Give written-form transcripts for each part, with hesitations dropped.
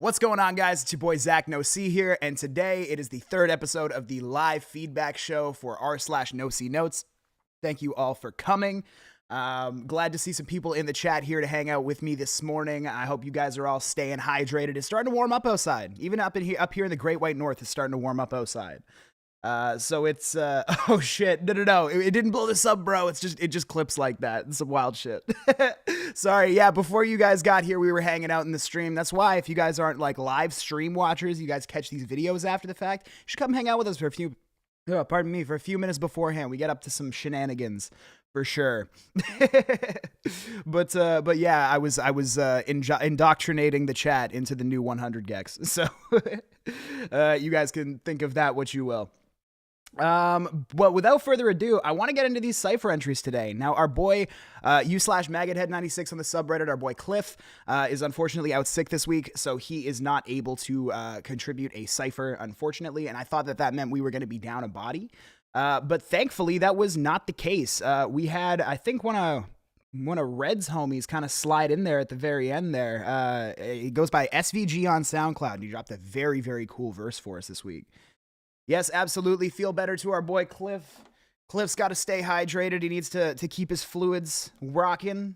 What's going on, guys? It's your boy ZakNoC here, and today it is the third episode of the live feedback show for r/NoCNotes. Thank you all for coming. Glad to see some people in the chat here to hang out with me this morning. I hope you guys are all staying hydrated. It's starting to warm up outside. Even up here in the Great White North, it's starting to warm up outside. So it's oh shit, no, it didn't blow this up, bro. It just clips like that. It's some wild shit. Sorry. Yeah, before you guys got here, we were hanging out in the stream. That's why if you guys aren't like live stream watchers, you guys catch these videos after the fact, you should come hang out with us for a few for a few minutes beforehand. We get up to some shenanigans for sure. But yeah, I was indoctrinating the chat into the new 100 gex. So you guys can think of that what you will. But without further ado, I want to get into these cipher entries today. Now, our boy u/Maggothead96 on the subreddit, our boy Cliff, is unfortunately out sick this week, so he is not able to contribute a cipher, unfortunately, and I thought that meant we were going to be down a body. But thankfully, that was not the case. We had, I think, one of Red's homies kind of slide in there at the very end there. It goes by SVG on SoundCloud. He dropped a very, very cool verse for us this week. Yes, absolutely. Feel better to our boy Cliff. Cliff's got to stay hydrated. He needs to keep his fluids rocking.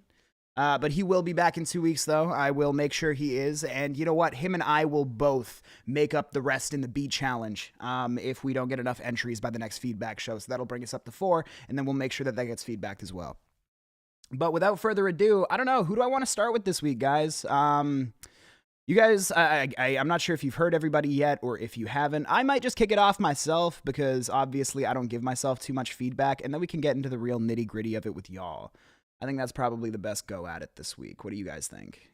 But he will be back in 2 weeks, though. I will make sure he is. And you know what? Him and I will both make up the rest in the beat challenge if we don't get enough entries by the next feedback show. So that'll bring us up to 4, and then we'll make sure that gets feedbacked as well. But without further ado, I don't know. Who do I want to start with this week, guys? You guys, I'm not sure if you've heard everybody yet or if you haven't. I might just kick it off myself because obviously I don't give myself too much feedback, and then we can get into the real nitty-gritty of it with y'all. I think that's probably the best go at it this week. What do you guys think?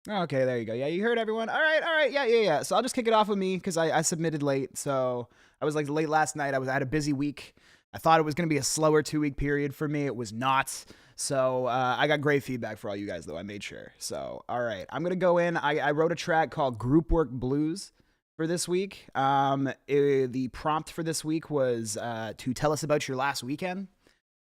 Okay, there you go. Yeah, you heard everyone. All right. Yeah. So I'll just kick it off with me because I submitted late. So I was like late last night. I had a busy week. I thought it was going to be a slower 2-week period for me. It was not. So I got great feedback for all you guys, though. I made sure. So, all right. I'm going to go in. I wrote a track called Group Work Blues for this week. The prompt for this week was to tell us about your last weekend.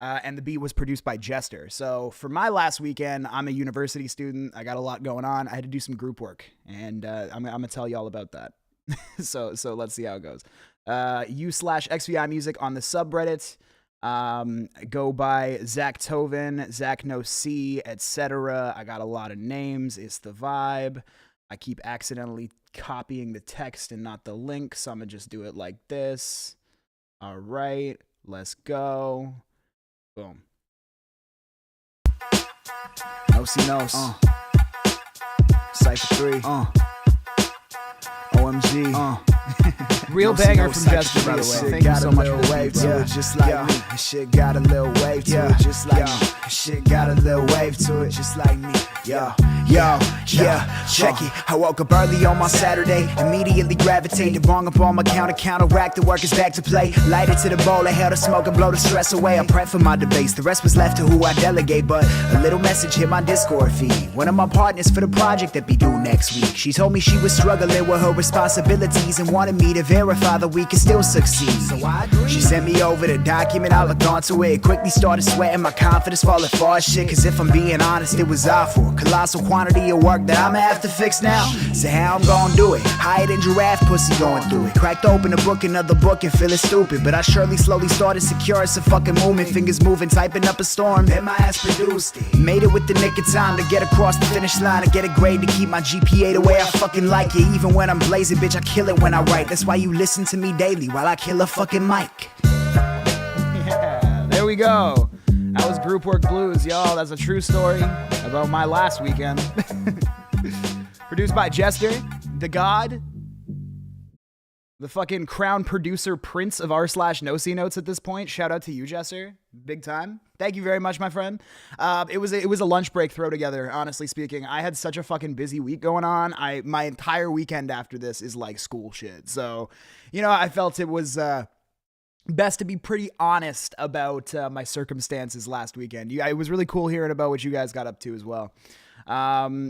And the beat was produced by Jester. So for my last weekend, I'm a university student. I got a lot going on. I had to do some group work. And I'm going to tell you all about that. So let's see how it goes. u/XVI music on the subreddit. Go by Zach Tovin, ZakNoC, etc. I got a lot of names. It's the vibe. I keep accidentally copying the text and not the link, so I'm gonna just do it like this. All right, let's go. Boom. NoCNotes. Cypher 3. OMG. Real banger from Jester, by the way. Thank you so much for the wave to it, just like me. Shit got a little wave to it, just like me. Shit got a little wave to it, just like me. Yo, check it. I woke up early on my Saturday, immediately gravitated, bong up on my counteract. The work is back to play. Light it to the bowl, I held a smoke and blow the stress away. I prep for my debates, the rest was left to who I delegate. But a little message hit my Discord feed. One of my partners for the project that be due next week. She told me she was struggling with her responsibilities and wanted me to verify that we can still succeed. So I agreed. She sent me over the document, I looked onto it. Quickly started sweating, my confidence falling far as shit. Cause if I'm being honest, it was awful. Colossal quantity of work that I'ma have to fix now. So how I'm gonna do it? Higher than giraffe pussy going through it. Cracked open a book, another book, and feeling stupid. But I surely slowly started securing some fucking movement. Fingers moving, typing up a storm. Then my ass produced it. Made it with the nick of time to get across the finish line. To get a grade to keep my GPA the way I fucking like it. Even when I'm blazing, bitch, I kill it when I write. That's why you listen to me daily while I kill a fucking mic. Yeah, there we go. That was Group Work Blues, y'all. That's a true story about my last weekend. Produced by Jester, the god, the fucking crown producer prince of r/NoCNotes at this point. Shout out to you, Jester. Big time. Thank you very much, my friend. It was a lunch break throw together, honestly speaking. I had such a fucking busy week going on. My entire weekend after this is like school shit. So, you know, I felt it was best to be pretty honest about my circumstances last weekend. It was really cool hearing about what you guys got up to as well.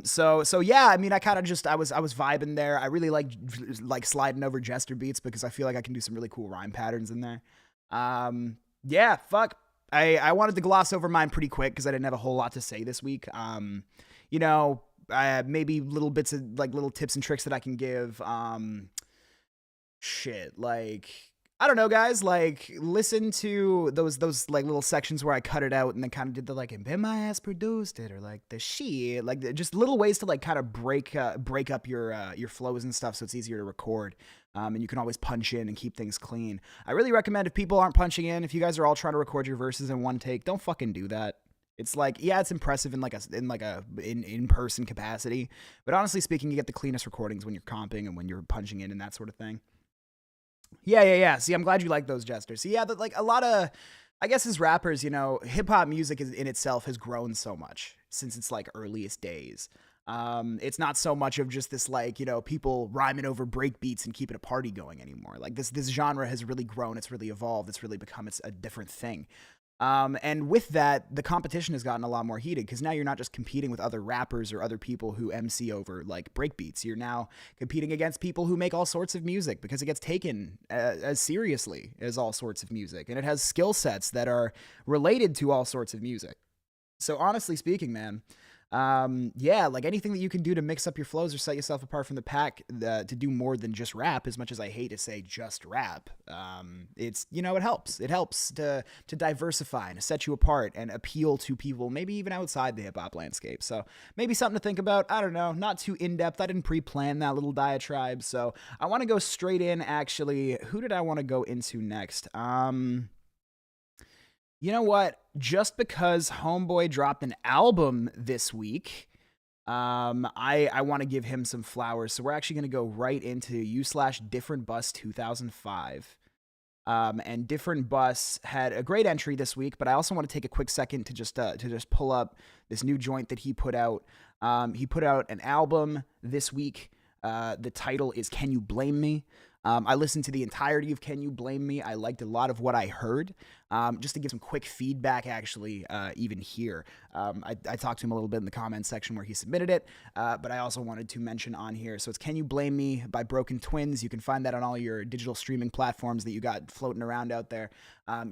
So yeah, I mean, I kind of just, I was vibing there. I really like sliding over Jester beats because I feel like I can do some really cool rhyme patterns in there. Yeah, fuck. I wanted to gloss over mine pretty quick because I didn't have a whole lot to say this week. You know, maybe little bits of like little tips and tricks that I can give. Like, I don't know, guys, like, listen to those like little sections where I cut it out and then kind of did the like, and Ben my ass produced it, or like the shit, like just little ways to like kind of break up your flows and stuff so it's easier to record. And you can always punch in and keep things clean. I really recommend, if people aren't punching in, if you guys are all trying to record your verses in one take, don't fucking do that. It's like, yeah, it's impressive in in-person capacity, but honestly speaking, you get the cleanest recordings when you're comping and when you're punching in and that sort of thing. Yeah. See, I'm glad you like those, Jester. So yeah, like a lot of, I guess as rappers, you know, hip hop music in itself has grown so much since its like earliest days. It's not so much of just this like, you know, people rhyming over break beats and keeping a party going anymore. Like this genre has really grown. It's really evolved. It's really become a different thing. And with that, the competition has gotten a lot more heated because now you're not just competing with other rappers or other people who MC over like breakbeats. You're now competing against people who make all sorts of music because it gets taken as seriously as all sorts of music. And it has skill sets that are related to all sorts of music. So honestly speaking, man, yeah, like anything that you can do to mix up your flows or set yourself apart from the pack, to do more than just rap, as much as I hate to say just rap, it's, you know, it helps to diversify and to set you apart and appeal to people maybe even outside the hip-hop landscape. So maybe something to think about. I don't know, not too in-depth. I didn't pre-plan that little diatribe, so I want to go straight in. Actually, who did I want to go into next? You know what? Just because Homeboy dropped an album this week, I want to give him some flowers. So we're actually going to go right into u/Different Bus 2005. And Different Bus had a great entry this week, but I also want to take a quick second to just pull up this new joint that he put out. He put out an album this week. The title is Can You Blame Me? I listened to the entirety of Can You Blame Me? I liked a lot of what I heard. Just to give some quick feedback, actually, even here. I talked to him a little bit in the comments section where he submitted it, but I also wanted to mention on here. So it's Can You Blame Me by Broken Twins. You can find that on all your digital streaming platforms that you got floating around out there.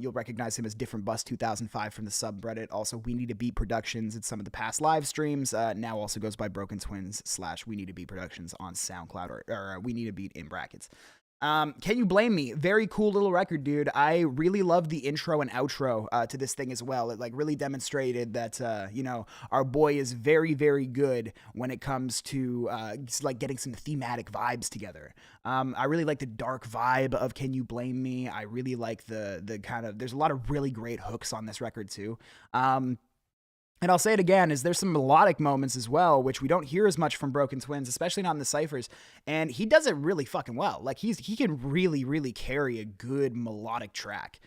You'll recognize him as Different Bus 2005 from the subreddit. Also, We Need a Beat Productions in some of the past live streams. Now also goes by Broken Twins / We Need a Beat Productions on SoundCloud, or We Need a Beat in brackets. Can You Blame Me? Very cool little record, dude. I really loved the intro and outro to this thing as well. It like really demonstrated that you know, our boy is very, very good when it comes to like getting some thematic vibes together. I really like the dark vibe of Can You Blame Me? I really like the kind of, there's a lot of really great hooks on this record too. And I'll say it again, is there's some melodic moments as well, which we don't hear as much from Broken Twins, especially not in the ciphers. And he does it really fucking well. Like he can really, really carry a good melodic track.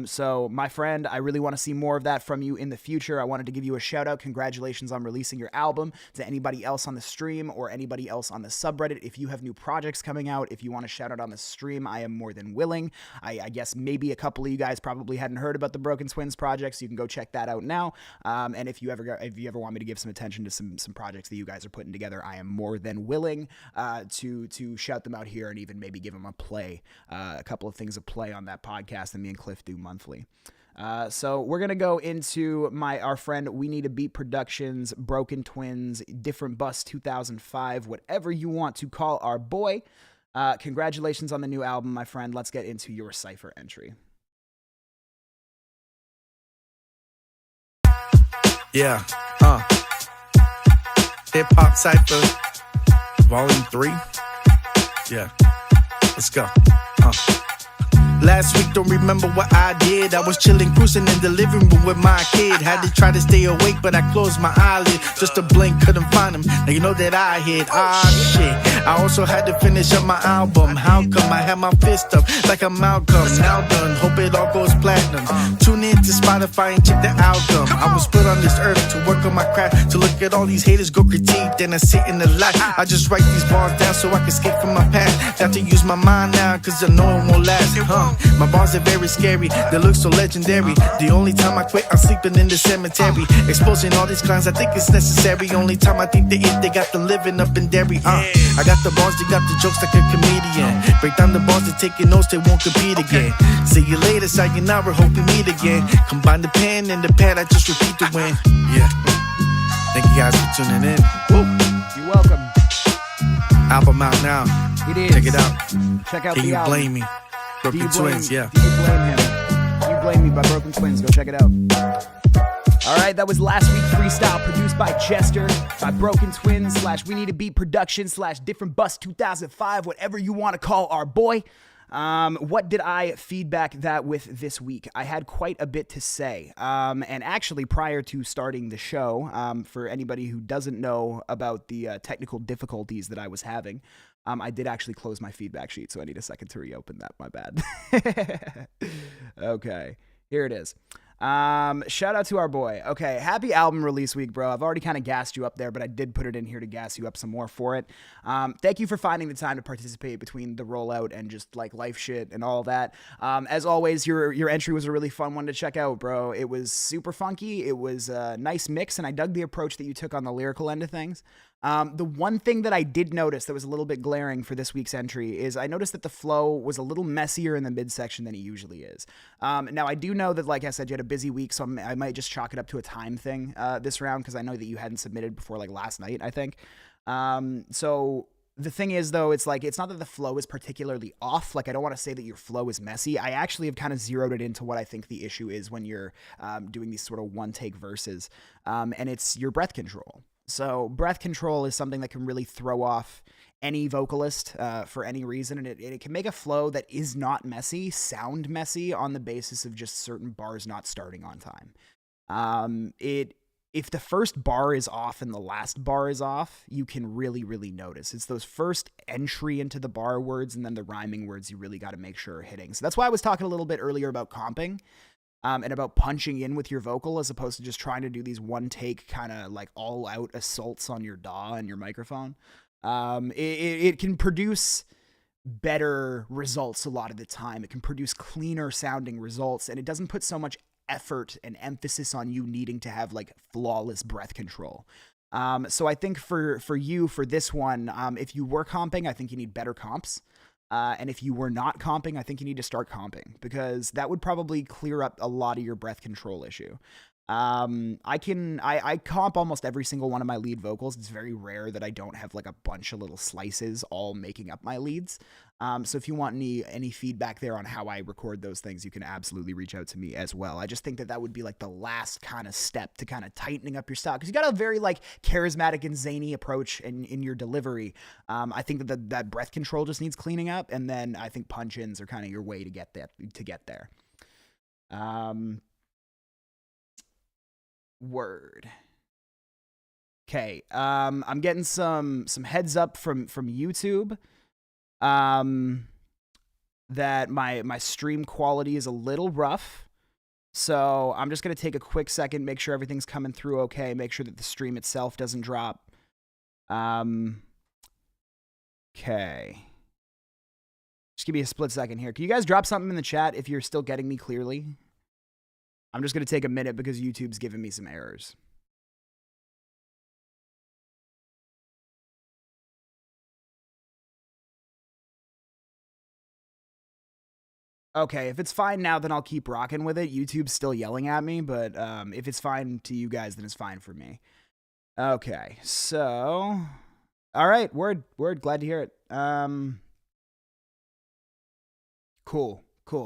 So my friend, I really want to see more of that from you in the future. I wanted to give you a shout out. Congratulations on releasing your album. To anybody else on the stream or anybody else on the subreddit, if you have new projects coming out, if you want to shout out on the stream, I am more than willing. I guess maybe a couple of you guys probably hadn't heard about the Broken Twins project, so you can go check that out now. And if you ever want me to give some attention to some projects that you guys are putting together, I am more than willing to shout them out here and even maybe give them a play, a couple of things of play on that podcast that me and Cliff do monthly. So we're gonna go into our friend We Need a Beat Productions, Broken Twins, Different Bus 2005, whatever you want to call our boy. Congratulations on the new album, my friend. Let's get into your cipher entry. Yeah, Hip Hop Cypher, Volume 3. Yeah, let's go. Last week, don't remember what I did. I was chilling, cruising in the living room with my kid. Had to try to stay awake, but I closed my eyelid. Just a blink, couldn't find him. Now you know that I hit. Shit. I also had to finish up my album. How come I had my fist up like a Malcolm? Now done, hope it all goes platinum. Tune in to Spotify and check the album. I was put on this earth to work on my craft, to look at all these haters go critique, then I sit in the light. I just write these bars down so I can escape from my past. Got to use my mind now, cause I know it won't last. My bars are very scary, they look so legendary. The only time I quit, I'm sleeping in the cemetery. Exposing all these clients, I think it's necessary. Only time I think they got them living up in Derry. I got the bars, they got the jokes like a comedian. Break down the bars, they taking notes, they won't compete again. See you later, sayonara, hope we meet again. Combine the pen and the pad, I just repeat the win. Yeah. Thank you guys for tuning in. Woo. You're welcome. Album out now. It is. Check it out. Check out Can the you album. blame me? Broken Twins, yeah. Do you blame him? Do you blame me by Broken Twins? Go check it out. All right, that was last week's freestyle produced by Chester, by Broken Twins / We Need a Beat Production / Different Bus 2005, whatever you want to call our boy. What did I feedback that with this week? I had quite a bit to say. And actually, prior to starting the show, for anybody who doesn't know about the technical difficulties that I was having, I did actually close my feedback sheet, so I need a second to reopen that. My bad. Okay, here it is. Shout out to our boy. Okay, happy album release week, bro. I've already kind of gassed you up there, but I did put it in here to gas you up some more for it. Thank you for finding the time to participate between the rollout and just like life shit and all that. As always, your entry was a really fun one to check out, bro. It was super funky. It was a nice mix, and I dug the approach that you took on the lyrical end of things. The one thing that I did notice that was a little bit glaring for this week's entry is I noticed that the flow was a little messier in the midsection than it usually is. Now, I do know that, like I said, you had a busy week, so I might just chalk it up to a time thing this round, because I know that you hadn't submitted before like last night, I think. So the thing is, though, it's like, it's not that the flow is particularly off. Like, I don't want to say that your flow is messy. I actually have kind of zeroed it into what I think the issue is when you're doing these sort of one-take verses, and it's your breath control. So breath control is something that can really throw off any vocalist for any reason, and it can make a flow that is not messy sound messy on the basis of just certain bars not starting on time. If the first bar is off and the last bar is off, you can really, really notice. It's those first entry into the bar words and then the rhyming words you really got to make sure are hitting. So that's why I was talking a little bit earlier about comping. And about punching in with your vocal as opposed to just trying to do these one take kind of like all out assaults on your DAW and your microphone. It can produce better results a lot of the time. It can produce cleaner sounding results, and it doesn't put so much effort and emphasis on you needing to have like flawless breath control. So I think for you, for this one, if you were comping, I think you need better comps. And if you were not comping, I think you need to start comping, because that would probably clear up a lot of your breath control issue. I comp almost every single one of my lead vocals. It's very rare that I don't have like a bunch of little slices all making up my leads. So if you want any feedback there on how I record those things, you can absolutely reach out to me as well. I just think that would be like the last kind of step to kind of tightening up your style, because you got a very like charismatic and zany approach in your delivery. I think that breath control just needs cleaning up, and then I think punch-ins are kind of your way to get there. Word. Okay. I'm getting some heads up from YouTube. That my stream quality is a little rough. So I'm just going to take a quick second, make sure everything's coming through okay, make sure that the stream itself doesn't drop. Okay. Just give me a split second here. Can you guys drop something in the chat if you're still getting me clearly? I'm just going to take a minute because YouTube's giving me some errors. Okay, if it's fine now, then I'll keep rocking with it. YouTube's still yelling at me, but if it's fine to you guys, then it's fine for me. Okay, so... All right, word, glad to hear it. Cool.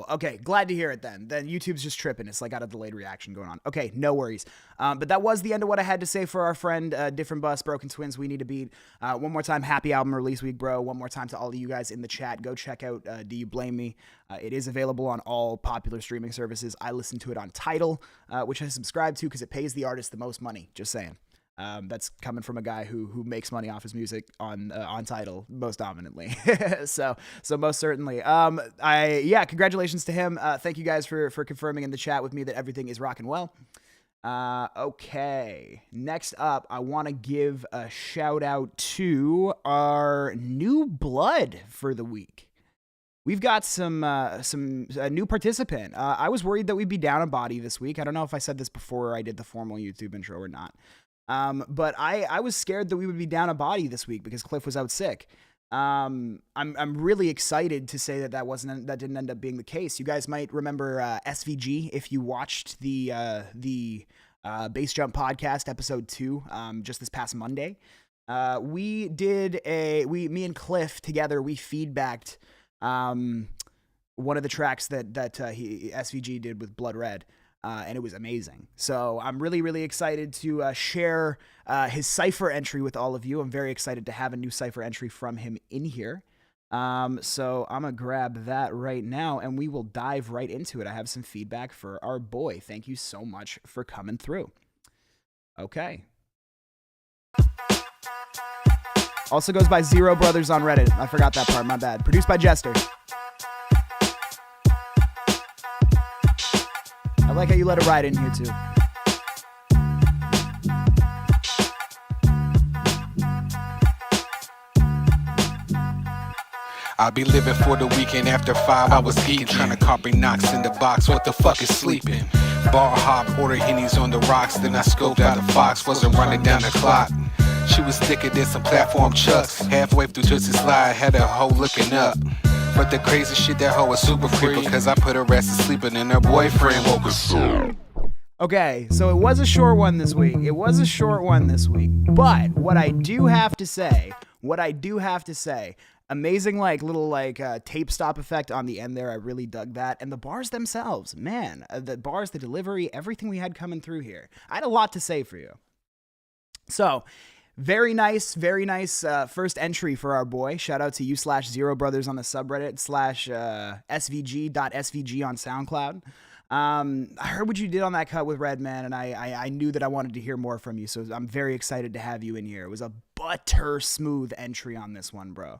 Okay, glad to hear it then. Then YouTube's just tripping. It's like got a delayed reaction going on. Okay, no worries. But that was the end of what I had to say for our friend, Different Bus, Broken Twins, We Need a Beat. One more time, happy album release week, bro. One more time to all of you guys in the chat. Go check out Do You Blame Me? It is available on all popular streaming services. I listen to it on Tidal, which I subscribe to because it pays the artist the most money. Just saying. That's coming from a guy who makes money off his music on Tidal most dominantly. so most certainly. Congratulations to him. Thank you guys for confirming in the chat with me that everything is rocking well. Okay. Next up, I want to give a shout out to our new blood for the week. we've got some new participant. I was worried that we'd be down a body this week. I don't know if I said this before I did the formal YouTube intro or not. But I was scared that we would be down a body this week because Cliff was out sick. I'm really excited to say that that didn't end up being the case. You guys might remember SVG if you watched the Bass Jump Podcast episode 2 just this past Monday. Me and Cliff together, we feedbacked one of the tracks that SVG did with Blood Red. And it was amazing. So I'm really, really excited to share his Cypher entry with all of you. I'm very excited to have a new Cypher entry from him in here. So I'm going to grab that right now, and we will dive right into it. I have some feedback for our boy. Thank you so much for coming through. Okay. Also goes by Zero Brothers on Reddit. I forgot that part. My bad. Produced by Jester. I like how you let it ride in here, too. I'll be living for the weekend after 5. I was eating, trying to copy knocks in the box. What the fuck is sleeping? Bar hop, order hennies on the rocks. Then I scoped out the fox, wasn't running down the clock. She was thicker than some platform chucks. Halfway through Twisted Slide, had her hoe looking up. But the crazy shit, that hoe was super free because I put her ass to sleep and then her boyfriend woke us up. Okay, so it was a short one this week. But what I do have to say, amazing little tape stop effect on the end there. I really dug that. And the bars themselves, man, the bars, the delivery, everything we had coming through here. I had a lot to say for you. So, very nice first entry for our boy. Shout out to you /Zero Brothers on the subreddit /svg.svg on SoundCloud. I heard what you did on that cut with Redman, and I knew that I wanted to hear more from you, so I'm very excited to have you in here. It was a butter smooth entry on this one, bro.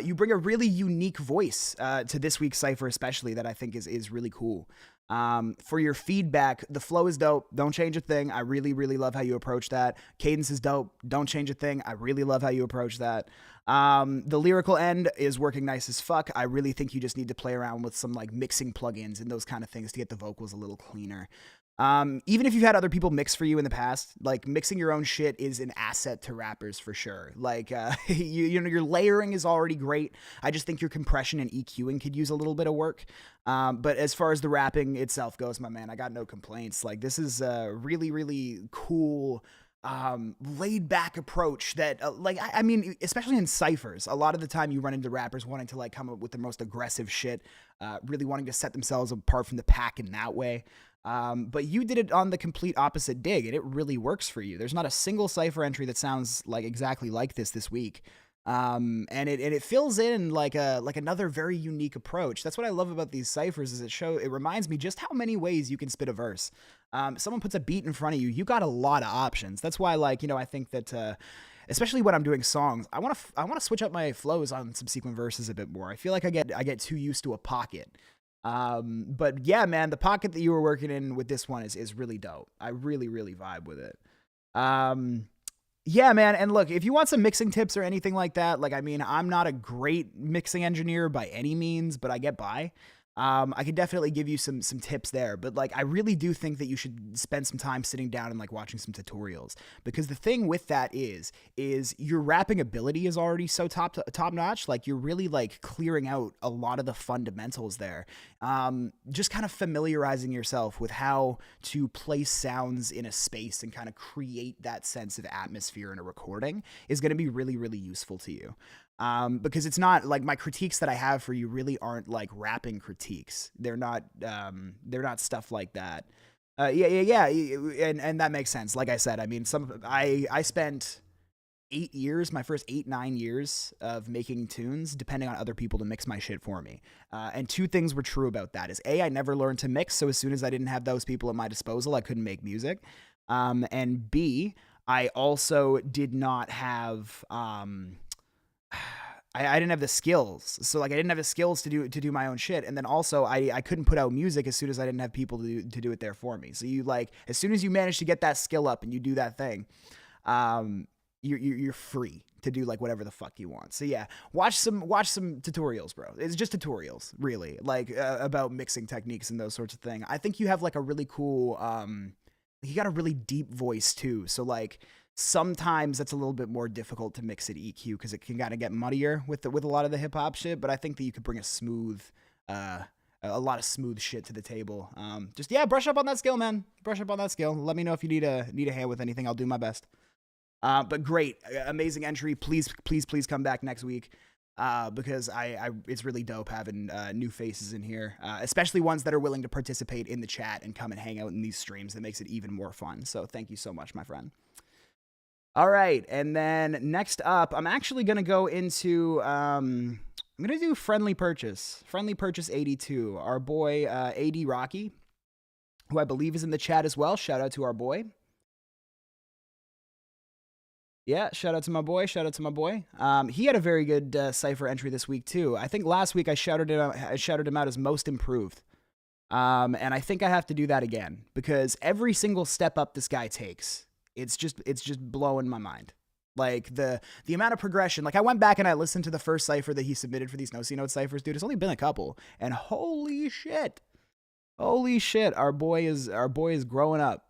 You bring a really unique voice to this week's Cypher especially that I think is really cool. For your feedback, the flow is dope. Don't change a thing. I really, really love how you approach that. Cadence is dope. Don't change a thing. I really love how you approach that. The lyrical end is working nice as fuck. I really think you just need to play around with some mixing plugins and those kind of things to get the vocals a little cleaner. Even if you've had other people mix for you in the past, mixing your own shit is an asset to rappers for sure. Your layering is already great. I just think your compression and EQing could use a little bit of work. But as far as the rapping itself goes, my man, I got no complaints. This is a really, really cool, laid back approach that, I mean, especially in cyphers, a lot of the time you run into rappers wanting to come up with the most aggressive shit, really wanting to set themselves apart from the pack in that way. But you did it on the complete opposite dig, and it really works for you. There's not a single cypher entry that sounds exactly like this week. And it fills in another very unique approach. That's what I love about these ciphers is it reminds me just how many ways you can spit a verse. Someone puts a beat in front of you, you got a lot of options. That's why I think that, especially when I'm doing songs, I want to switch up my flows on subsequent verses a bit more. I feel like I get too used to a pocket. But yeah, man, the pocket that you were working in with this one is really dope. I really, really vibe with it. Yeah, man. And look, if you want some mixing tips or anything like that, I'm not a great mixing engineer by any means, but I get by. I could definitely give you some tips there, but I really do think that you should spend some time sitting down and watching some tutorials, because the thing with that is your rapping ability is already so top notch. You're really clearing out a lot of the fundamentals there. Just kind of familiarizing yourself with how to place sounds in a space and kind of create that sense of atmosphere in a recording is going to be really, really useful to you. Because it's not my critiques that I have for you really aren't rapping critiques. They're not stuff like that. Yeah. And that makes sense. Like I said, I mean, I spent 8 years, my first 8-9 years of making tunes, depending on other people to mix my shit for me. And two things were true about that is A, I never learned to mix. So as soon as I didn't have those people at my disposal, I couldn't make music. And B, I also did not have, I didn't have the skills. So I didn't have the skills to do my own shit. And then also I couldn't put out music as soon as I didn't have people to do it there for me. So you as soon as you manage to get that skill up and you do that thing, you're free to do like whatever the fuck you want. So yeah, watch some tutorials, bro. It's just tutorials, really, like about mixing techniques and those sorts of things. I think you have like a really cool, you got a really deep voice too. So like sometimes that's a little bit more difficult to mix at EQ because it can kind of get muddier with a lot of the hip hop shit. But I think that you could bring a smooth, a lot of smooth shit to the table. Just brush up on that skill, man. Brush up on that skill. Let me know if you need a hand with anything. I'll do my best. But great, amazing entry. Please come back next week. Because it's really dope having new faces in here, especially ones that are willing to participate in the chat and come and hang out in these streams. That makes it even more fun. So thank you so much, my friend. All right, and then next up, I'm actually gonna go into I'm gonna do Friendly Purchase 82. Our boy AD Rocky, who I believe is in the chat as well. Shout out to our boy. Yeah, shout out to my boy. He had a very good Cypher entry this week too. I think last week I shouted him out as most improved. And I think I have to do that again because every single step up this guy takes, it's just blowing my mind. Like the amount of progression. Like I went back and I listened to the first cipher that he submitted for these NoCNotes ciphers, dude. It's only been a couple, and holy shit, our boy is growing up.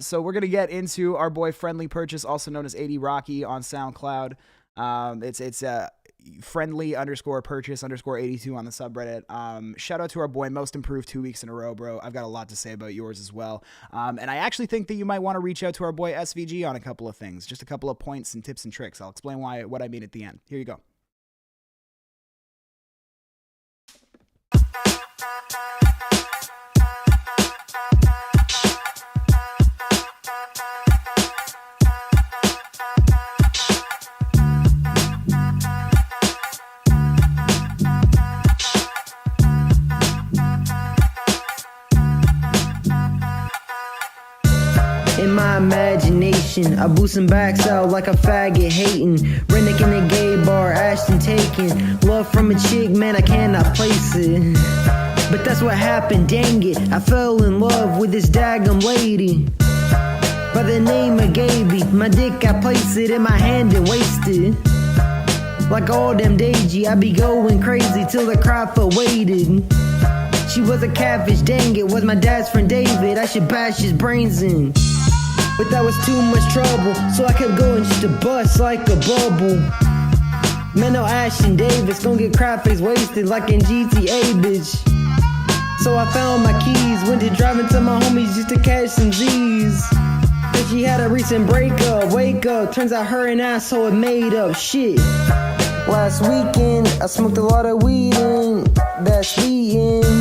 So we're gonna get into our boy Friendly Purchase, also known as AD Rocky on SoundCloud. It's friendly_purchase_82 on the subreddit. Shout out to our boy Most Improved 2 weeks in a row, bro. I've got a lot to say about yours as well. And I actually think that you might want to reach out to our boy SVG on a couple of things, just a couple of points and tips and tricks. I'll explain what I mean at the end. Here you go. In my imagination, I boost and backs out like a faggot hating. Rennick in a gay bar, Ashton taking. Love from a chick, man, I cannot place it. But that's what happened, dang it. I fell in love with this daggum lady by the name of Gaby. My dick, I place it in my hand and wasted. Like all them Daisy, I be going crazy till the crowd for waited. She was a catfish, dang it, was my dad's friend David. I should bash his brains in, but that was too much trouble, so I kept going just to bust like a bubble. Man, no Ashton Davis, gon' get crap face wasted like in GTA, bitch. So I found my keys, went to driving to my homies just to catch some Z's. Cause she had a recent breakup, wake up, turns out her an asshole had made up shit. Last weekend, I smoked a lot of weed and that's the end.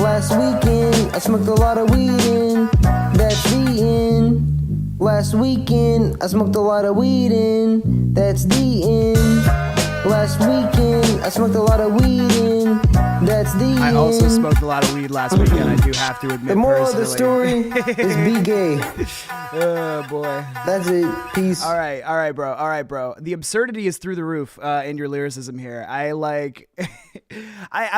Last weekend, I smoked a lot of weed and that's the end. Last weekend, I smoked a lot of weed and that's the end. Last weekend, I smoked a lot of weed and that's the end. I also smoked a lot of weed last weekend, I do have to admit. The moral of the story is be gay. Oh boy. That's it. Peace. All right, bro. The absurdity is through the roof in your lyricism here. I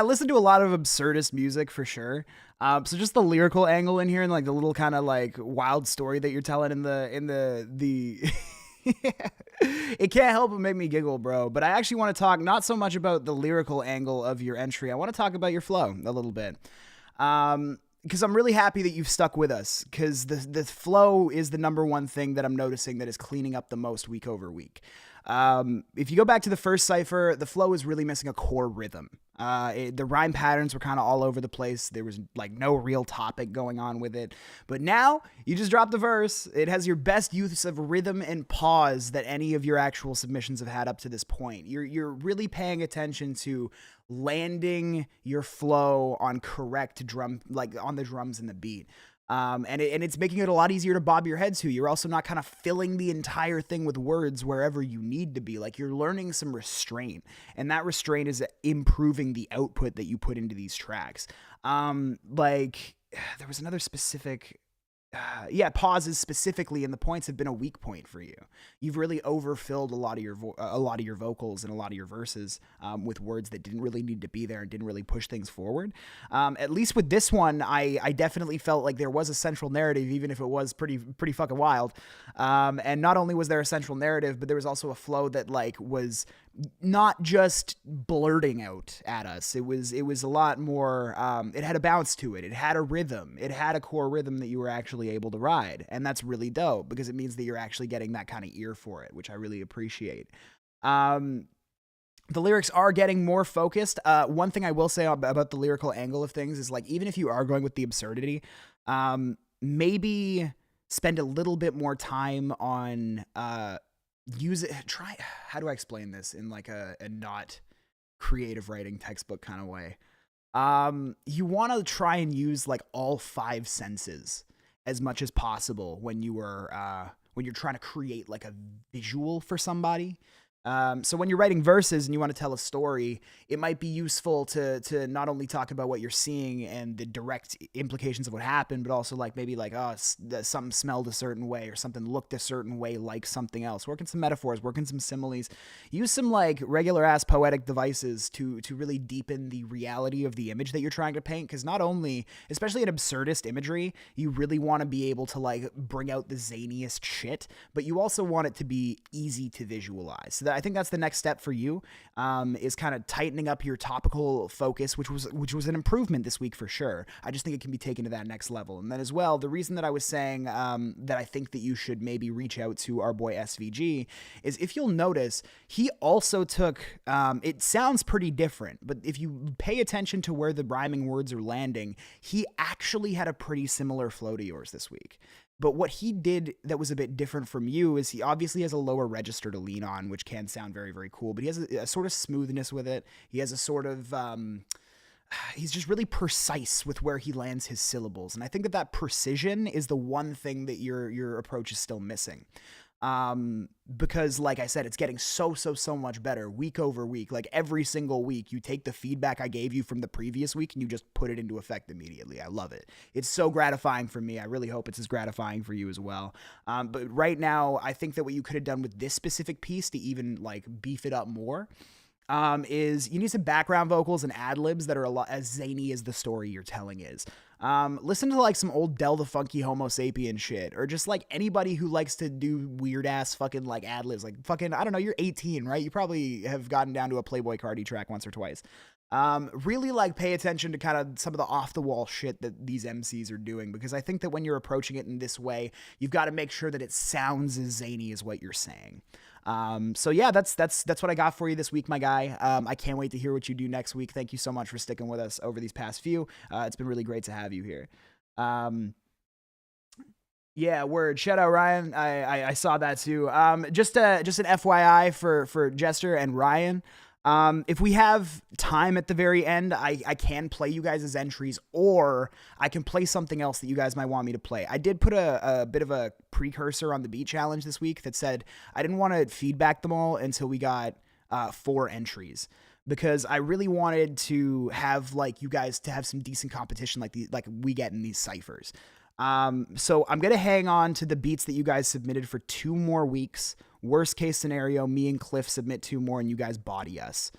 listen to a lot of absurdist music for sure. So just the lyrical angle in here and like the little kind of like wild story that you're telling in the it can't help but make me giggle, bro. But I actually want to talk not so much about the lyrical angle of your entry. I want to talk about your flow a little bit. Because I'm really happy that you've stuck with us, because the flow is the number one thing that I'm noticing that is cleaning up the most week over week. If you go back to the first cipher, the flow is really missing a core rhythm. The rhyme patterns were kind of all over the place. There was like no real topic going on with it. But now you just dropped the verse. It has your best use of rhythm and pause that any of your actual submissions have had up to this point. You're really paying attention to landing your flow on correct drum, like on the drums and the beat. And it's making it a lot easier to bob your head to. You're also not kind of filling the entire thing with words wherever you need to be. Like you're learning some restraint, and that restraint is improving the output that you put into these tracks. Like there was another specific pauses specifically, and the points have been a weak point for you. You've really overfilled a lot of your vocals and a lot of your verses with words that didn't really need to be there and didn't really push things forward. At least with this one, I definitely felt like there was a central narrative, even if it was pretty fucking wild. And not only was there a central narrative, but there was also a flow that like was not just blurting out at us. It was a lot more, it had a bounce to it. It had a rhythm. It had a core rhythm that you were actually able to ride. And that's really dope because it means that you're actually getting that kind of ear for it, which I really appreciate. The lyrics are getting more focused. One thing I will say about the lyrical angle of things is like, even if you are going with the absurdity, maybe spend a little bit more time on, how do I explain this in like a not creative writing textbook kind of way? You want to try and use like all 5 senses as much as possible when you're trying to create like a visual for somebody. So when you're writing verses and you want to tell a story, it might be useful to not only talk about what you're seeing and the direct implications of what happened, but also like maybe like, oh, something smelled a certain way or something looked a certain way like something else. Work in some metaphors, work in some similes, use some like regular ass poetic devices to really deepen the reality of the image that you're trying to paint. Because not only, especially in absurdist imagery, you really want to be able to like bring out the zaniest shit, but you also want it to be easy to visualize. So I think that's the next step for you, is kind of tightening up your topical focus, which was an improvement this week for sure. I just think it can be taken to that next level. And then as well, the reason that I was saying that I think that you should maybe reach out to our boy SVG is, if you'll notice, he also took, it sounds pretty different, but if you pay attention to where the rhyming words are landing, he actually had a pretty similar flow to yours this week. But what he did that was a bit different from you is he obviously has a lower register to lean on, which can sound very, very cool, but he has a sort of smoothness with it. He has a sort of, he's just really precise with where he lands his syllables. And I think that precision is the one thing that your approach is still missing. Because like I said, it's getting so much better week over week. Like every single week you take the feedback I gave you from the previous week and you just put it into effect immediately. I love it. It's so gratifying for me. I really hope it's as gratifying for you as well. But right now I think that what you could have done with this specific piece to even like beef it up more, is you need some background vocals and ad-libs that are a lot as zany as the story you're telling is. Listen to like some old Del the Funky Homo Sapien shit, or just like anybody who likes to do weird ass fucking like ad-libs, like fucking, I don't know, you're 18, right? You probably have gotten down to a Playboi Carti track once or twice. Really like pay attention to kind of some of the off the wall shit that these MCs are doing, because I think that when you're approaching it in this way, you've got to make sure that it sounds as zany as what you're saying. So yeah, that's what I got for you this week, my guy. I can't wait to hear what you do next week. Thank you so much for sticking with us over these past few. It's been really great to have you here. Yeah, word. Shout out Ryan. I saw that too. Just an FYI for Jester and Ryan. If we have time at the very end, I can play you guys' entries, or I can play something else that you guys might want me to play. I did put a bit of a precursor on the beat challenge this week that said I didn't want to feedback them all until we got 4 entries, because I really wanted to have like you guys to have some decent competition like we get in these ciphers. So I'm going to hang on to the beats that you guys submitted for 2 more weeks. Worst case scenario, me and Cliff submit 2 more and you guys body us.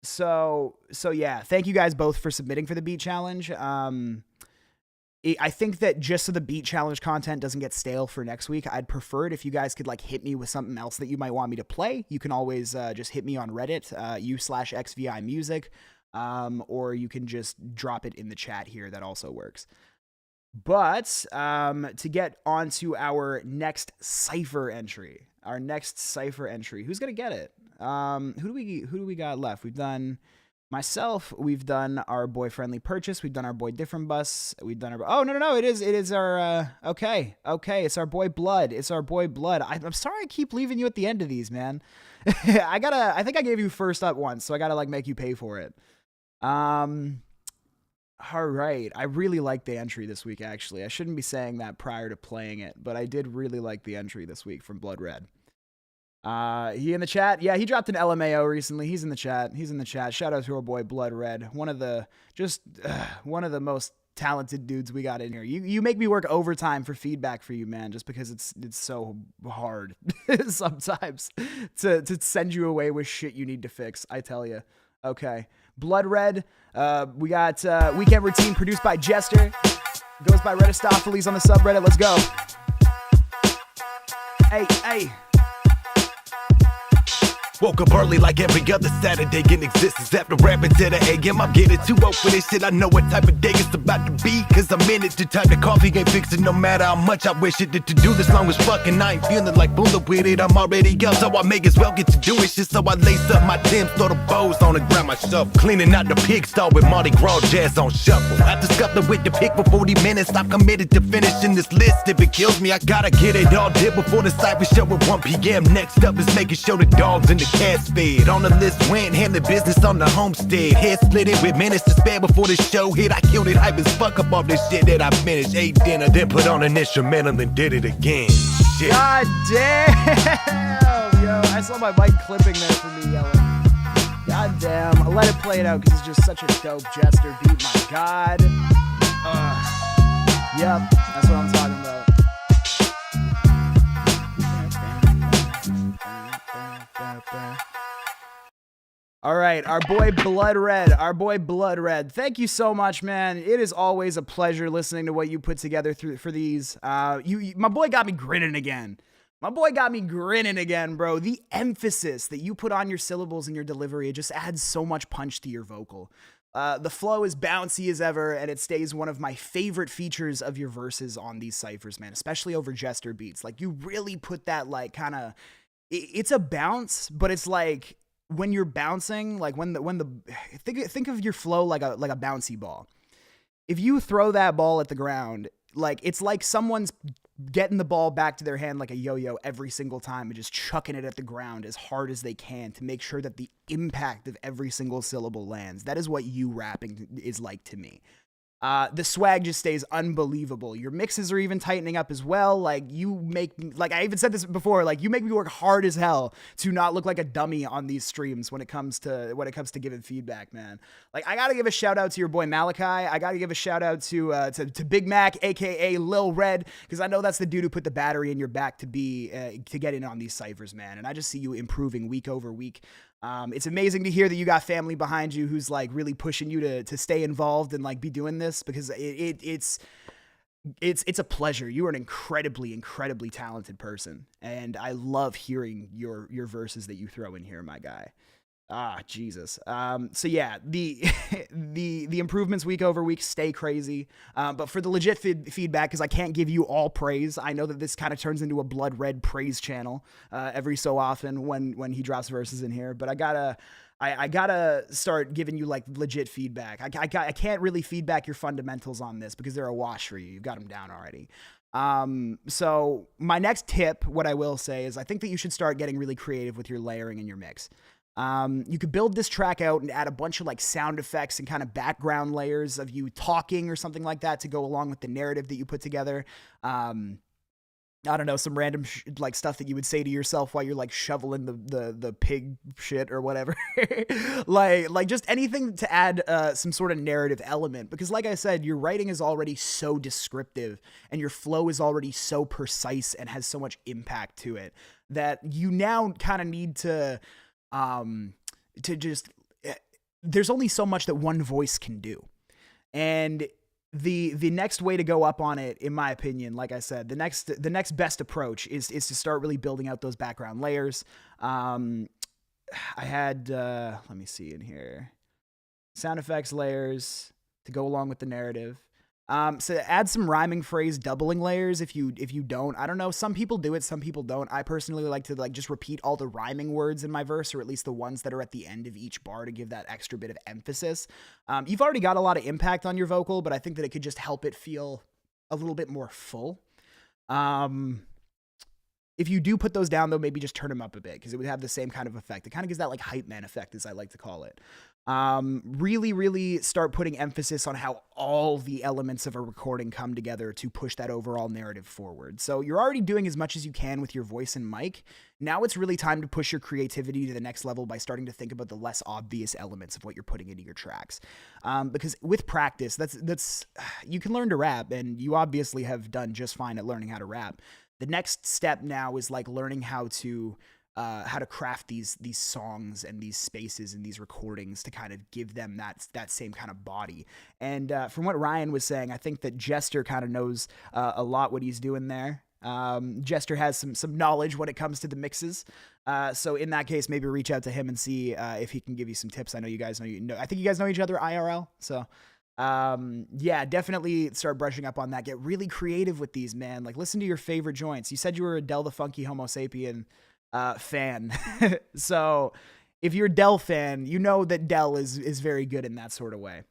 So yeah, thank you guys both for submitting for the beat challenge. I think that just so the beat challenge content doesn't get stale for next week, I'd prefer it if you guys could like hit me with something else that you might want me to play. You can always just hit me on Reddit, u/XVI music. Or you can just drop it in the chat here. That also works. But to get onto our next cipher entry, who's gonna get it? Who do we got left? We've done myself. We've done our boy Friendly Purchase. We've done our boy Different Bus. We've done our no. It is our okay. It's our boy Blood. I'm sorry I keep leaving you at the end of these, man. I think I gave you first up once, so I gotta like make you pay for it. All right. I really like the entry this week, actually. I shouldn't be saying that prior to playing it, but I did really like the entry this week from Blood Red. He in the chat? Yeah, he dropped an LMAO recently. He's in the chat. Shout out to our boy Blood Red. One of the most talented dudes we got in here. You make me work overtime for feedback for you, man, just because it's so hard sometimes to send you away with shit you need to fix, I tell you. Okay. Blood Red. We got Weekend Routine produced by Jester. Goes by Redistopheles on the subreddit. Let's go. Hey. Woke up early like every other Saturday in existence. After rapping to the AM, I'm getting too old for this shit. I know what type of day it's about to be, cause I'm in it. The type of coffee ain't fixing no matter how much I wish it. To do this long as fucking I ain't feeling like fooling with it. I'm already up, so I may as well get to doing shit. So I lace up my Timbs, throw the bows on the ground, my shovel. Cleaning out the pigsty with Mardi Gras jazz on shuffle. After scuffling with the pick for 40 minutes, I'm committed to finishing this list. If it kills me, I gotta get it all did before the cypher show at 1 p.m. Next up is making sure the dogs in the cats fed. On the list went, handling business on the homestead. Head split it with minutes to spare before the show hit. I killed it, hype as fuck up off this shit that I finished. Ate dinner, then put on an instrumental and did it again. Shit. God damn! Yo, I saw my mic clipping there for me yelling. God damn. I'll let it play it out because it's just such a dope Jester beat. My God. Yep, that's what I'm talking about. All right, our boy Blood Red. Thank you so much, man. It is always a pleasure listening to what you put together for these. My boy got me grinning again. Bro. The emphasis that you put on your syllables and your delivery, it just adds so much punch to your vocal. The flow is bouncy as ever, and it stays one of my favorite features of your verses on these ciphers, man, especially over Jester beats. Like, you really put that, like, kind of... It's a bounce, but it's like... when you're bouncing, like think of your flow like a bouncy ball. If you throw that ball at the ground, like it's like someone's getting the ball back to their hand like a yo-yo every single time and just chucking it at the ground as hard as they can to make sure that the impact of every single syllable lands. That is what you rapping is like to me. The swag just stays unbelievable. Your mixes are even tightening up as well. Like, you make, like, I even said this before, like, you make me work hard as hell to not look like a dummy on these streams when it comes to giving feedback, man. Like, I gotta give a shout out to your boy Malachi. I gotta give a shout out to Big Mac, aka Lil Red, because I know that's the dude who put the battery in your back to get in on these ciphers, man. And I just see you improving week over week. It's amazing to hear that you got family behind you who's like really pushing you to stay involved and like be doing this, because it's a pleasure. You are an incredibly talented person, and I love hearing your verses that you throw in here, my guy. Jesus. So yeah, the improvements week over week stay crazy. But for the legit feedback, because I can't give you all praise, I know that this kind of turns into a Blood Red praise channel every so often when he drops verses in here. But I gotta start giving you like legit feedback. I can't really feedback your fundamentals on this because they're a wash for you. You've got them down already. So my next tip, what I will say is I think that you should start getting really creative with your layering in your mix. You could build this track out and add a bunch of like sound effects and kind of background layers of you talking or something like that to go along with the narrative that you put together. I don't know, some random like stuff that you would say to yourself while you're like shoveling the pig shit or whatever. like just anything to add some sort of narrative element, because like I said, your writing is already so descriptive and your flow is already so precise and has so much impact to it that you now kind of need to just, there's only so much that one voice can do. And the next way to go up on it, in my opinion, like I said, the next best approach is to start really building out those background layers. I had, let me see in here, sound effects layers to go along with the narrative. So add some rhyming phrase doubling layers if you don't. I don't know. Some people do it, some people don't. I personally like to like just repeat all the rhyming words in my verse, or at least the ones that are at the end of each bar to give that extra bit of emphasis. You've already got a lot of impact on your vocal, but I think that it could just help it feel a little bit more full. If you do put those down, though, maybe just turn them up a bit, because it would have the same kind of effect. It kind of gives that like hype man effect, as I like to call it. Really start putting emphasis on how all the elements of a recording come together to push that overall narrative forward. So you're already doing as much as you can with your voice and mic. Now it's really time to push your creativity to the next level by starting to think about the less obvious elements of what you're putting into your tracks. Because with practice, that's you can learn to rap, and you obviously have done just fine at learning how to rap. The next step now is like learning how to craft these songs and these spaces and these recordings to kind of give them that same kind of body. And from what Ryan was saying, I think that Jester kind of knows a lot what he's doing there. Jester has some knowledge when it comes to the mixes. So in that case, maybe reach out to him and see if he can give you some tips. I know you guys know, I think you guys know each other IRL. So yeah, definitely start brushing up on that. Get really creative with these, man. Like, listen to your favorite joints. You said you were a Del the Funky Homo Sapien fan. So if you're a Del fan, you know that Del is very good in that sort of way.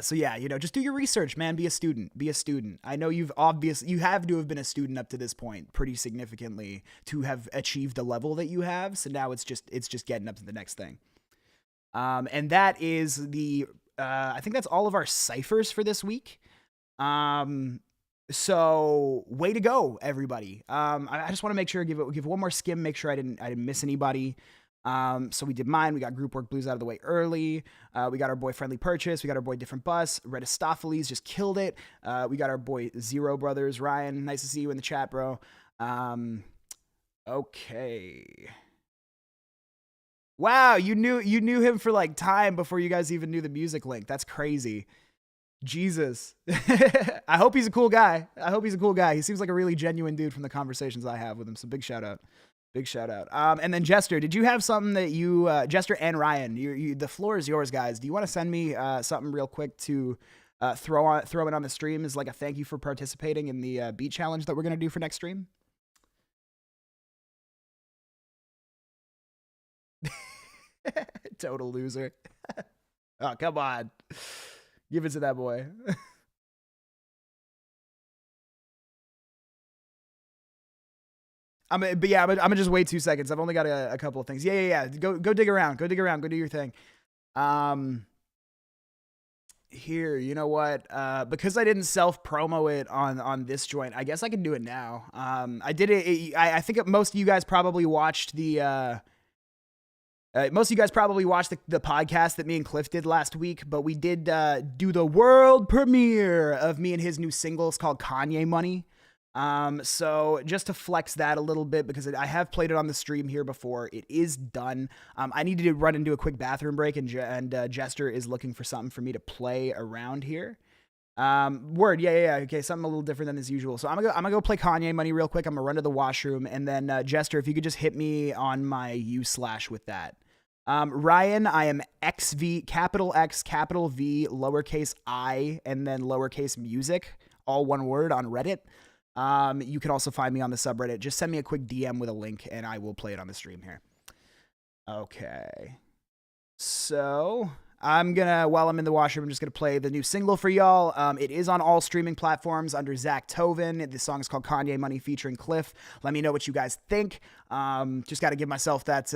So yeah, just do your research, man. Be a student. I know you have to have been a student up to this point pretty significantly to have achieved the level that you have. So now it's just getting up to the next thing. And that is I think that's all of our ciphers for this week. So way to go, everybody. I just want to make sure give one more skim, make sure I didn't miss anybody. So we did mine. We got Group Work Blues out of the way early. We got our boy Friendly Purchase. We got our boy Different Bus. Redistopheles just killed it. We got our boy Zero Brothers. Ryan, nice to see you in the chat, bro. Okay. Wow, you knew him for like time before you guys even knew the music link. That's crazy. Jesus. I hope he's a cool guy. He seems like a really genuine dude from the conversations I have with him. So big shout out. And then Jester, did you have something that you, Jester and Ryan, the floor is yours, guys. Do you want to send me something real quick to throw it on the stream as like a thank you for participating in the beat challenge that we're going to do for next stream? Total loser. Oh, come on. Give it to that boy. I'm gonna just wait 2 seconds. I've only got a couple of things. Yeah. Go dig around. Go do your thing. Here, you know what? Because I didn't self-promo it on this joint, I guess I can do it now. I did it. I think most of you guys probably watched the. Most of you guys probably watched the podcast that me and Cliff did last week, but we did do the world premiere of me and his new single. It's called Kanye Money. So just to flex that a little bit, because I have played it on the stream here before. It is done. I needed to run into a quick bathroom break, and Jester is looking for something for me to play around here. Word, yeah. Okay, something a little different than as usual. So I'm gonna go play Kanye Money real quick. I'm gonna run to the washroom, and then Jester, if you could just hit me on my U/ with that. Ryan, I am XV, capital X, capital V, lowercase I, and then lowercase music, all one word on Reddit. You can also find me on the subreddit. Just send me a quick DM with a link, and I will play it on the stream here. Okay. So while I'm in the washroom, I'm just gonna play the new single for y'all. It is on all streaming platforms under Zach Tovin. The song is called Kanye Money featuring Cliff. Let me know what you guys think. Just got to give myself that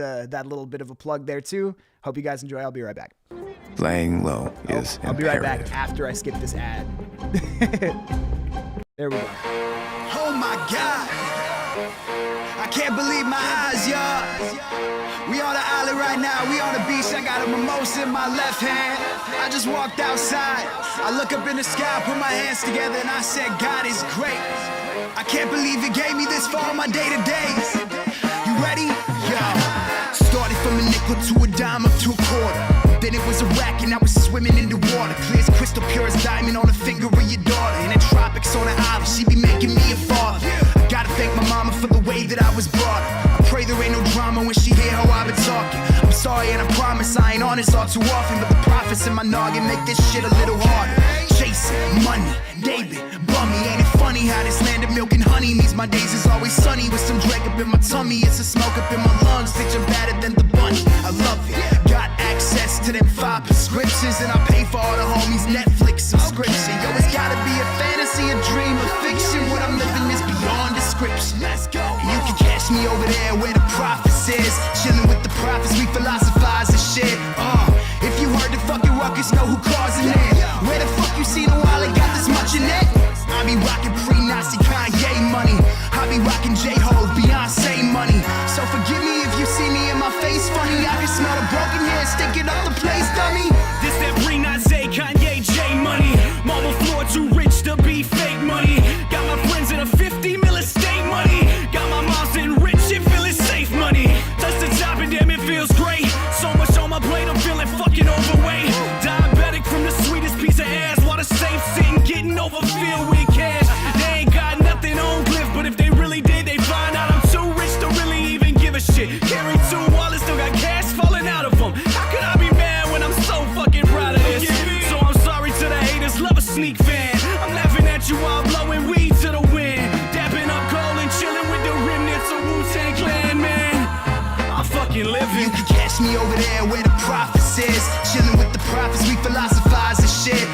little bit of a plug there too. Hope you guys enjoy. I'll be right back. Laying low is I'll be right back after I skip this ad. There we go. Oh my God, I can't believe my eyes, y'all. We on the island right now, we on the beach. I got a mimosa in my left hand. I just walked outside. I look up in the sky, put my hands together, and I said, God is great. I can't believe He gave me this for all my day-to-days. You ready? Yo. Started from a nickel to a dime up to a quarter. Then it was a rack and I was swimming in the water. Clear as crystal, pure as diamond on the finger of your daughter. In the tropics on an island, she be making me a father. I gotta thank my mama for the way that I was brought up. I pray there ain't no drama when she hear how I've been talking. I'm sorry and I promise I ain't honest all too often, but the prophets in my noggin make this shit a little harder. Chasing money, David, bummy. Ain't it funny how this land of milk and honey means my days is always sunny with some Drake up in my tummy. It's a smoke up in my lungs, picture better than the bunny. I love it. Got access to them 5 prescriptions, and I pay for all the homies' Netflix subscription. Yo, it's gotta be a fantasy, a dream, a fiction. What I'm living is beyond description. Let's go. You can catch me over there where the prophets is, chilling with the prophets, we philosophize and shit. ruckus, know who causing it. Where the fuck you seen a wallet got this much in it? I be rocking pre-Nazi Kanye money. I be rocking J-Ho, Beyonce money. So forgive me if you see me in my face funny. I can smell the broken hair sticking up the place, dummy. This that pre-Nazi Kanye J money. Marble floor too rich to be fake money. Got my friends in a 50 mil estate money. Got my mom sitting rich and feeling safe money. Touch the top and damn it feels great. So much on my plate I'm feeling fucking overweight. Diabetic from the sweetest piece of ass. While the safe sitting getting overfilled with cash. They ain't got nothing on Cliff, but if they really did they find out I'm too rich to really even give a shit. Carry 2 wallets, still got cash falling out of them. How could I be mad when I'm so fucking proud of this? So I'm sorry to the haters, love a sneak fan. I'm laughing at you while blowing weed to the wind. Dapping up Cole and chilling with the remnants of Wu-Tang Clan, man. I'm fucking living. You can catch me over there where the prophets is. Chilling with the prophets, we philosophize and shit.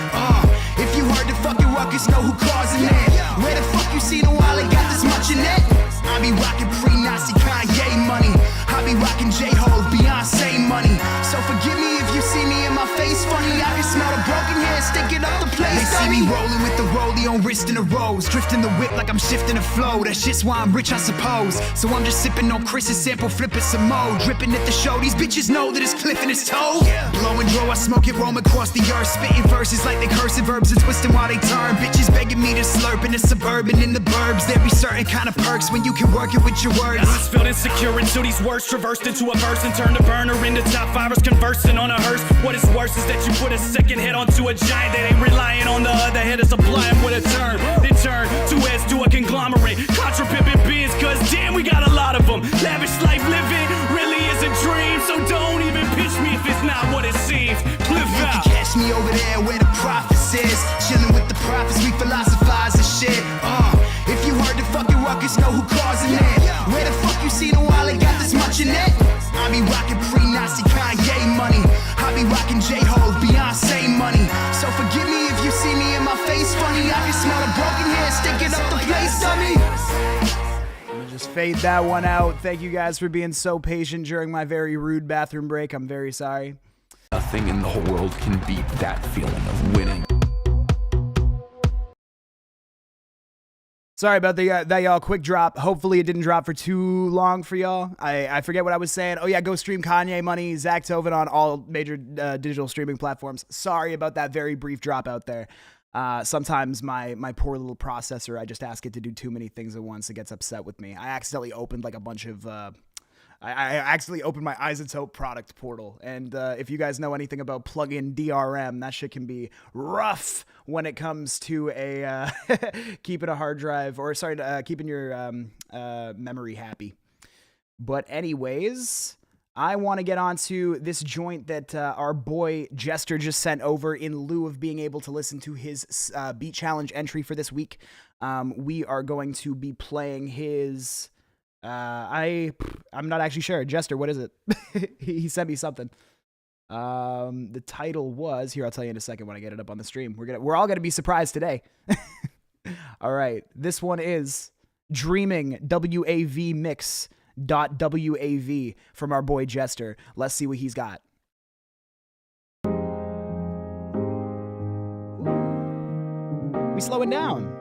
If you heard the fucking ruckus, know who causing it. Where the fuck you seen a wallet got this much in it? I be rocking pre-Nazi Kanye money. I be rocking J-Ho, Beyonce money. So forgive me if you see me in my face funny. I can smell the broken hair sticking up the place. They see me rolling with the rollie on wrist in a rose. Drifting the whip like I'm shifting the flow. That shit's why I'm rich, I suppose. So I'm just sipping on Chris's sample, flipping some more. Dripping at the show, these bitches know that it's Cliff in his toe. Blowing draw, I smoke it, roam across the earth. Spitting verses like they cursive verbs and twisting while they turn. Bitches begging me to slurp in the suburban, in the burbs. There be certain kind of perks when you can work it with your words. I felt insecure until these words traversed into a verse and turned a burner into top fivers conversing on a hearse. What is worse is that you put a second head onto a giant that ain't relying on the other head to supply him with a turn. Then turn 2 heads to a conglomerate. Contra pimping beans, cause damn we got a lot of them. Lavish life living really is a dream. So don't even pitch me if it's not what it seems. Cliff out. You can catch me over there where the prophets is. Chilling with the prophets, we philosophize and shit. If you heard the fucking ruckus, know who causing it. Where the fuck you seen a wallet got this much in it? I be rocking pre-Nazi Kanye money. I be rocking J-Ho, Beyonce money. So forgive me if you see me in my face funny. I can smell the broken hair sticking up the place, dummy. Just fade that one out. Thank you guys for being so patient during my very rude bathroom break. I'm very sorry. Nothing in the whole world can beat that feeling of winning. Sorry about that, y'all. Quick drop. Hopefully it didn't drop for too long for y'all. I forget what I was saying. Oh yeah, go stream Kanye Money, Zach Tovin on all major digital streaming platforms. Sorry about that very brief drop out there. Sometimes my poor little processor, I just ask it to do too many things at once. It gets upset with me. I accidentally opened like a bunch of... I accidentally opened my Isotope product portal, and if you guys know anything about plug-in DRM, that shit can be rough when it comes to a keeping a hard drive, or sorry, keeping your memory happy. But anyways, I want to get on to this joint that our boy Jester just sent over in lieu of being able to listen to his Beat Challenge entry for this week. We are going to be playing his... I'm not actually sure. Jester, what is it? He sent me something. The title was, here, I'll tell you in a second when I get it up on the stream. We're all gonna be surprised today. All right, this one is Dreaming WAV Mix .wav from our boy Jester. Let's see what he's got. We slowing down.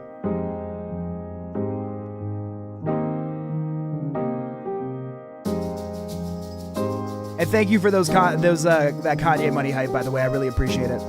And thank you for that Kanye Money hype, by the way. I really appreciate it.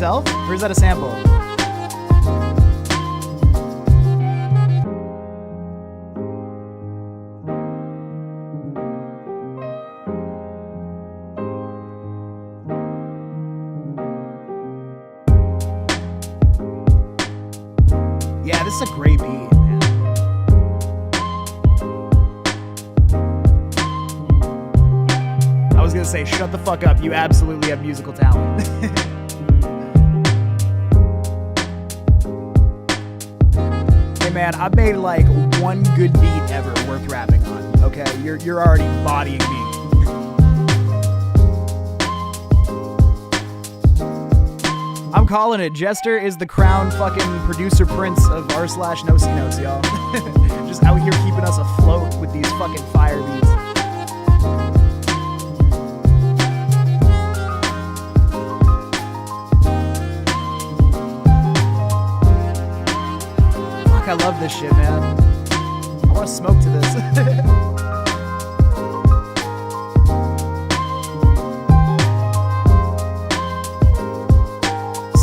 yourself? Or is that a sample? Yeah, this is a great beat, man. I was gonna say, shut the fuck up. You absolutely have musical talent. Hey man, I've made like one good beat ever worth rapping on. Okay, you're already bodying me. I'm calling it. Jester is the crown fucking producer prince of r/NoCNotes, y'all. Just out here keeping us afloat with these fucking fire beats. Fuck, I love this shit, man. I want to smoke to this.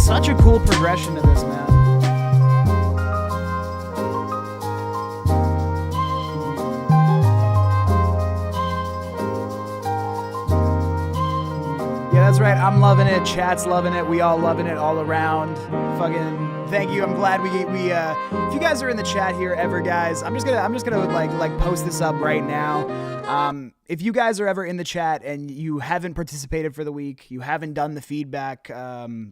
Such a cool progression to this, man. Yeah, that's right. I'm loving it. Chat's loving it. We all loving it all around. Fucking thank you. I'm glad we if you guys are in the chat here ever, guys, I'm just gonna like post this up right now. If you guys are ever in the chat and you haven't participated for the week, you haven't done the feedback,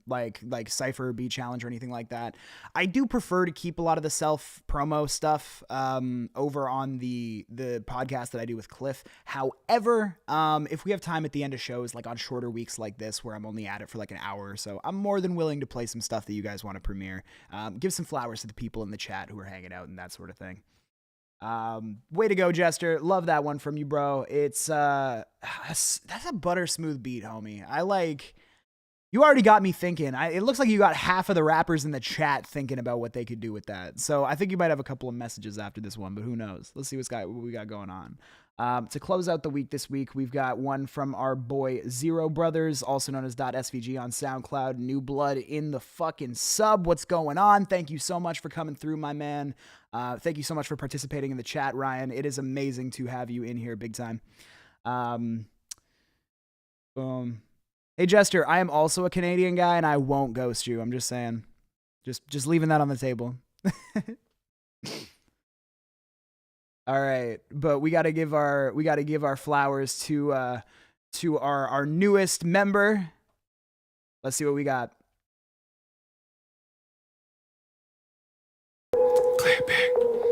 like Cypher Beat Challenge or anything like that, I do prefer to keep a lot of the self promo stuff over on the podcast that I do with Cliff. However, if we have time at the end of shows, like on shorter weeks like this, where I'm only at it for like an hour or so, I'm more than willing to play some stuff that you guys want to premiere. Give some flowers to the people in the chat who are hanging out and that sort of thing. Way to go, Jester. Love that one from you, bro. It's that's a butter smooth beat, homie. You already got me thinking. It looks like you got half of the rappers in the chat thinking about what they could do with that. So I think you might have a couple of messages after this one, but who knows? Let's see what we got going on. To close out the week this week, we've got one from our boy Zero Brothers, also known as .svg on SoundCloud. New blood in the fucking sub. What's going on? Thank you so much for coming through, my man. Thank you so much for participating in the chat, Ryan. It is amazing to have you in here big time. Boom. Hey, Jester, I am also a Canadian guy, and I won't ghost you. I'm just saying. Just leaving that on the table. All right, but we gotta give our flowers to our newest member. Let's see what we got. Clap back,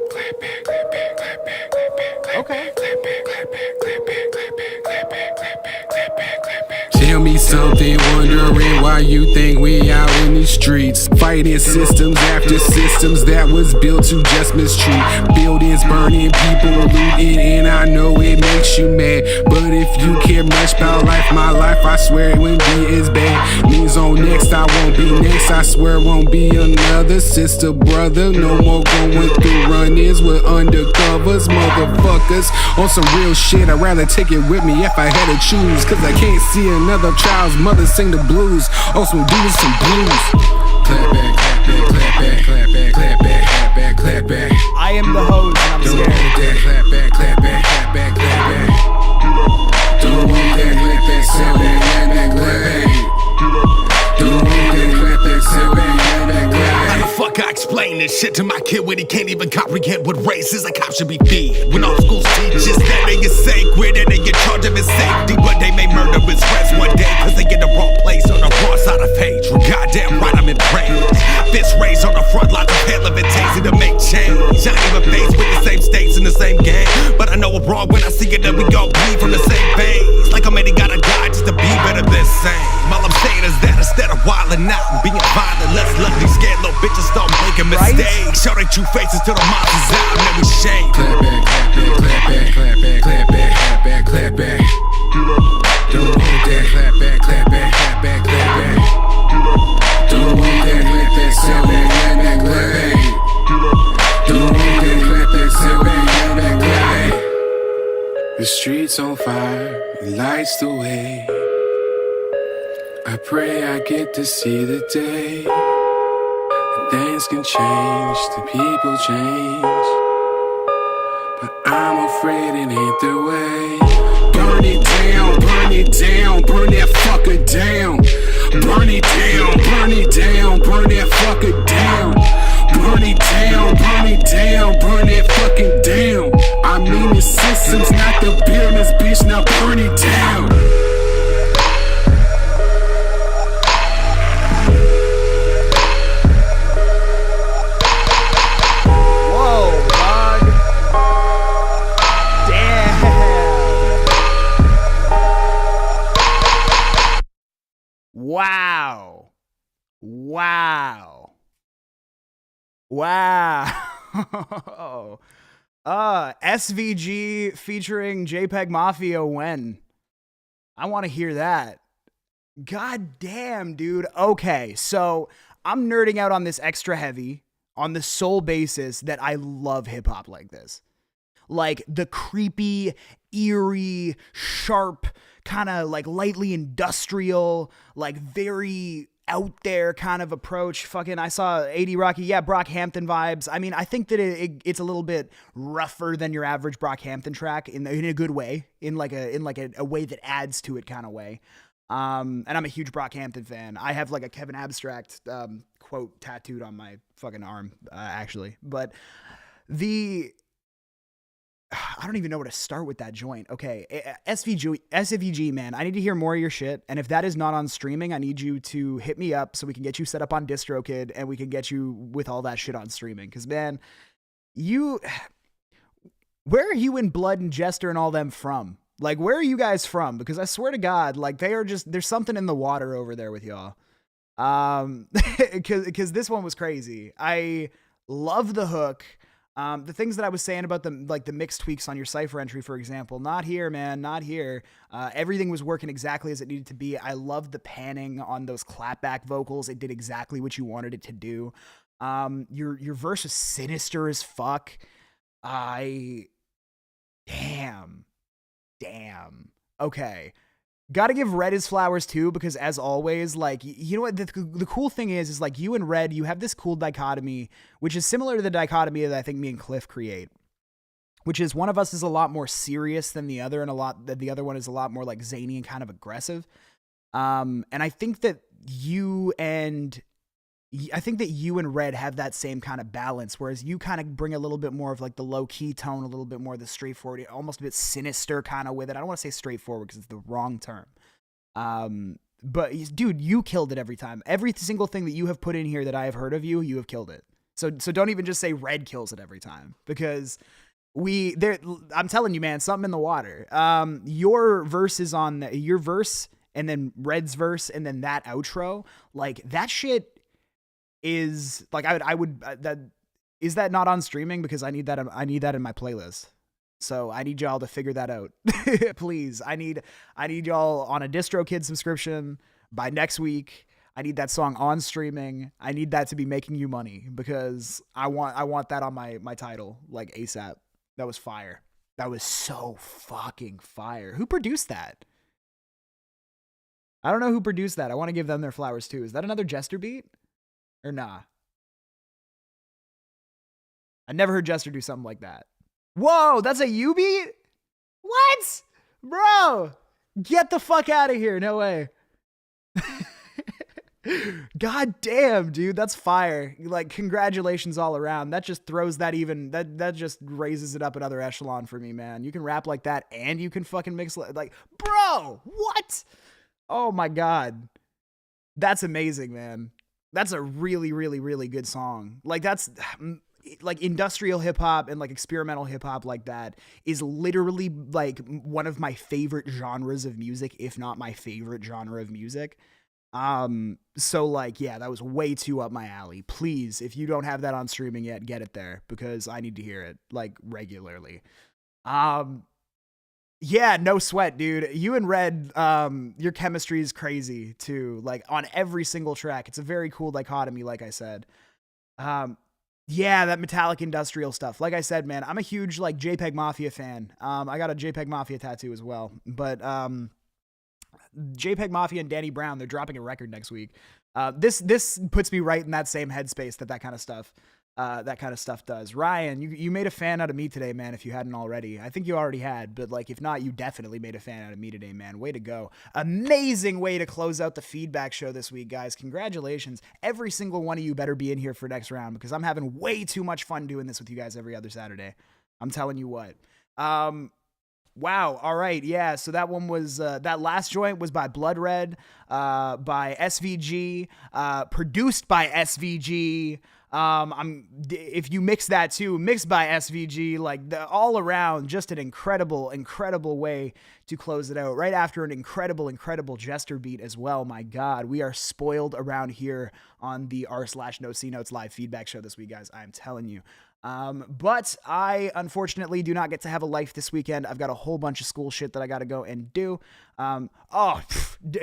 clap back, clap back, clap back, clap back, clap Okay. back, clap back, clap back, clap back, clap back, clap back, clap back, clap back, clap back. Tell me something, wondering why you think we out in these streets, fighting systems after systems that was built to just mistreat. Buildings burning, people looting, and I know it makes you mad. But if you care much about life, my life, I swear it wouldn't be as bad. Means on next, I won't be next. I swear won't be another sister, brother. No more going through run-ins with undercovers, motherfuckers. On some real shit, I'd rather take it with me if I had to choose. Cause I can't see another child's mother sing the blues. Also do some blues. Clap back, clap back, clap back, clap back, clap back, clap back. I am the host, and I'm scared. Clap back, clap back, clap back, clap back. Don't want that, clap back, clap back, clap back, clap back. Don't want that, clap back, clap back, clap back, clap back. How the fuck I explain this shit to my kid when he can't even comprehend what race is? Like how should be feed? When all schools teach us that they is sacred and they get charged of his safety, but they may murder his friends one day cause they get the wrong place on the wrong side of page. Well, goddamn right I'm in rage. Fist raised on the front line of hell of it tasty to make change. I ain't even faced with the same states in the same game, but I know I'm wrong when I see it that we all bleed from the same veins. Like I'm gotta die just to be better than same. All I'm saying is that instead of wildin' out and being violent, let's let these scared little bitches start making mistakes. Show their true faces till the monsters out and then we shake. Clap back, clap back, clap back, clap back, clap back, clap back, clap back. Don't want that, clap back, clap back, clap back, clap back. Don't want that, clap back, clap back, clap back, clap back. Don't want that, clap back, clap back, clap back, clap back. The streets on fire, lights the way. I pray I get to see the day that things can change, the people change, but I'm afraid it ain't the way. Burn it down, burn it down, burn that fucker down. Burn it down, burn it down, burn that fucker down. Burn it down, burn it down, burn that fucking down. I mean the systems, not the business, bitch, now burn it down. Whoa, dog. Damn. Wow. Wow. Wow. SVG featuring JPEG Mafia when? I want to hear that. God damn, dude. Okay, so I'm nerding out on this extra heavy on the sole basis that I love hip hop like this. Like the creepy, eerie, sharp, kind of like lightly industrial, like very out there kind of approach. Fucking, I saw AD Rocky, yeah, Brockhampton vibes. I mean, I think that it's a little bit rougher than your average Brockhampton track in a good way, in like a way that adds to it kind of way. And I'm a huge Brockhampton fan. I have like a Kevin Abstract quote tattooed on my fucking arm, actually. But I don't even know where to start with that joint. Okay, SVG, man, I need to hear more of your shit. And if that is not on streaming, I need you to hit me up so we can get you set up on DistroKid and we can get you with all that shit on streaming. Because, man, where are you and Blood and Jester and all them from? Like, where are you guys from? Because I swear to God, like, there's something in the water over there with y'all. Because this one was crazy. I love the hook. The things that I was saying about the mix tweaks on your cipher entry, for example, not here, man, not here. Everything was working exactly as it needed to be. I love the panning on those clapback vocals. It did exactly what you wanted it to do. Your verse is sinister as fuck. Damn. Okay. Gotta give Red his flowers too, because as always, like, you know what, the cool thing is like you and Red, you have this cool dichotomy, which is similar to the dichotomy that I think me and Cliff create, which is one of us is a lot more serious than the other, and the other one is a lot more like zany and kind of aggressive. And I think that you and Red have that same kind of balance, whereas you kind of bring a little bit more of like the low-key tone, a little bit more of the straightforward, almost a bit sinister kind of with it. I don't want to say straightforward because it's the wrong term. But dude, you killed it every time. Every single thing that you have put in here that I have heard of you, you have killed it. So don't even just say Red kills it every time, because I'm telling you, man, something in the water. Your verse is on your verse, and then Red's verse, and then that outro, like that shit is like is that not on streaming? Because I need that in my playlist. So I need y'all to figure that out. Please. I need y'all on a DistroKid subscription by next week. I need that song on streaming. I need that to be making you money, because I want that on my title like ASAP. That was fire. That was so fucking fire. Who produced that? I don't know who produced that. I want to give them their flowers too. Is that another Jester beat? Or nah? I never heard Jester do something like that. Whoa, that's a U beat? What? Bro, get the fuck out of here. No way. God damn, dude, that's fire. Like, congratulations all around. That just throws that just raises it up another echelon for me, man. You can rap like that and you can fucking mix, like, bro, what? Oh my God. That's amazing, man. That's a really, really, really good song. Like, that's like industrial hip hop and like experimental hip hop like that is literally like one of my favorite genres of music, if not my favorite genre of music. So like, yeah, that was way too up my alley. Please, if you don't have that on streaming yet, get it there, because I need to hear it like regularly. Yeah, no sweat, dude. You and Red, your chemistry is crazy too. Like on every single track, it's a very cool dichotomy. Like I said, yeah, that metallic industrial stuff. Like I said, man, I'm a huge like JPEG Mafia fan. I got a JPEG Mafia tattoo as well, but JPEG Mafia and Danny Brown, they're dropping a record next week. This puts me right in that same headspace that kind of stuff does. Ryan, you made a fan out of me today, man, if you hadn't already. I think you already had, but like if not, you definitely made a fan out of me today, man. Way to go. Amazing way to close out the feedback show this week, guys. Congratulations. Every single one of you better be in here for next round because I'm having way too much fun doing this with you guys every other Saturday. I'm telling you what. Wow. All right. Yeah. So that one was, that last joint was by Blood Red, by SVG, produced by SVG. If you mix that too, mixed by SVG, like all around, just an incredible way to close it out right after an incredible Jester beat as well. My God, we are spoiled around here on the r/NoCNotes live feedback show this week, guys. I'm telling you. But I unfortunately do not get to have a life this weekend. I've got a whole bunch of school shit that I got to go and do.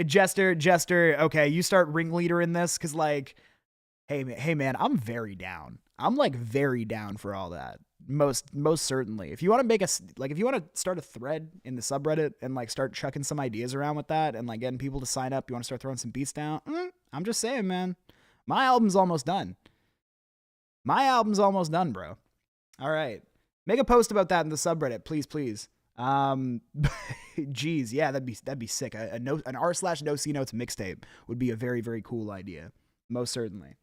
Jester. Okay. You start ringleader in this. 'Cause like, hey man, I'm very down. I'm like very down for all that. Most certainly. If you want to if you want to start a thread in the subreddit and like start chucking some ideas around with that and like getting people to sign up, you want to start throwing some beats down. I'm just saying, man, my album's almost done. Bro. All right. Make a post about that in the subreddit, please. Geez, yeah, that'd be sick. An r/NoCNotes mixtape would be a very, very cool idea. Most certainly.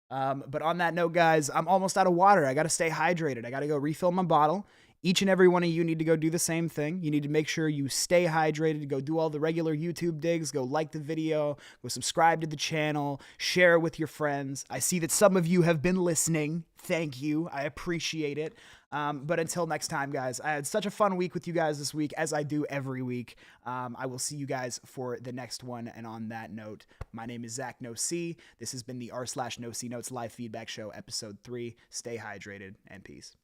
But on that note, guys, I'm almost out of water. I got to stay hydrated. I got to go refill my bottle. Each and every one of you need to go do the same thing. You need to make sure you stay hydrated, go do all the regular YouTube digs, go like the video, go subscribe to the channel, share it with your friends. I see that some of you have been listening. Thank you. I appreciate it. But until next time, guys, I had such a fun week with you guys this week, as I do every week. I will see you guys for the next one. And on that note, my name is ZakNoC. This has been the r/NoCNotes live feedback show, episode 3. Stay hydrated and peace.